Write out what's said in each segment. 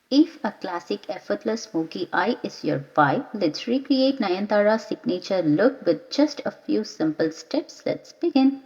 If a classic effortless smoky eye is your vibe, let's recreate Nayanthara's signature look with just a few simple steps. Let's begin.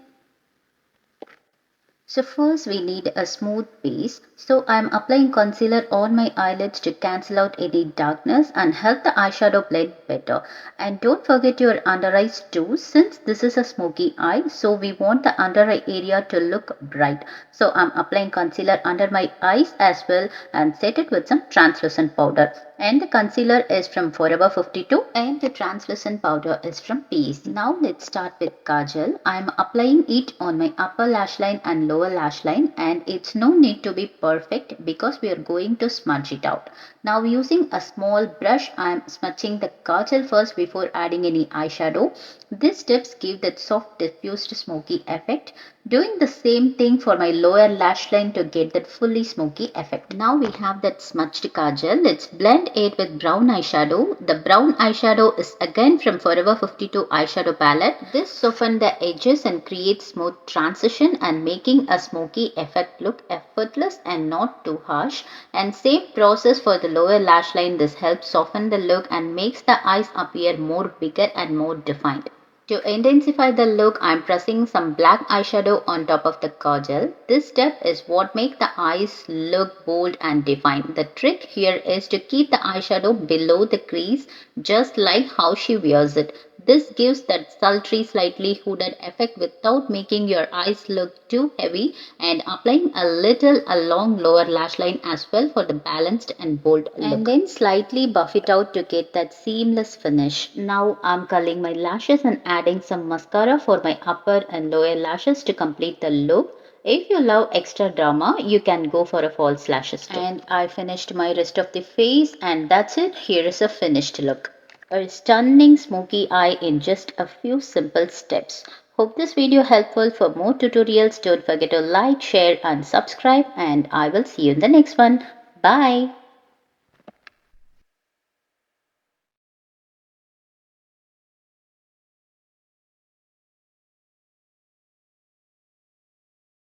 So first we need a smooth base. So I'm applying concealer on my eyelids to cancel out any darkness and help the eyeshadow blend better. And don't forget your under eyes too, since this is a smoky eye. So we want the under eye area to look bright. So I'm applying concealer under my eyes as well and set it with some translucent powder. And the concealer is from Forever 52 and the translucent powder is from Peace. Now let's start with kajal. I'm applying it on my upper lash line and lower lash line, and it's no need to be perfect because we are going to smudge it out. Now using a small brush, I'm smudging the kajal first before adding any eyeshadow. These steps give that soft diffused smoky effect. Doing the same thing for my lower lash line to get that fully smoky effect. Now we have that smudged kajal. Let's blend it with brown eyeshadow. The brown eyeshadow is again from Forever 52 eyeshadow palette. This softens the edges and creates smooth transition and making a smoky effect look effortless and not too harsh. And same process for the lower lash line. This helps soften the look and makes the eyes appear more bigger and more defined. To intensify the look, I'm pressing some black eyeshadow on top of the kajal. This step is what makes the eyes look bold and defined. The trick here is to keep the eyeshadow below the crease, just like how she wears it. This gives that sultry, slightly hooded effect without making your eyes look too heavy, and applying a little along lower lash line as well for the balanced and bold look. And then slightly buff it out to get that seamless finish. Now I'm curling my lashes and adding some mascara for my upper and lower lashes to complete the look. If you love extra drama, you can go for a false lashes too. And I finished my rest of the face, and that's it. Here is a finished look. A stunning smoky eye in just a few simple steps. Hope this video helpful. For more tutorials, don't forget to like, share and subscribe, and I will see you in the next one. Bye.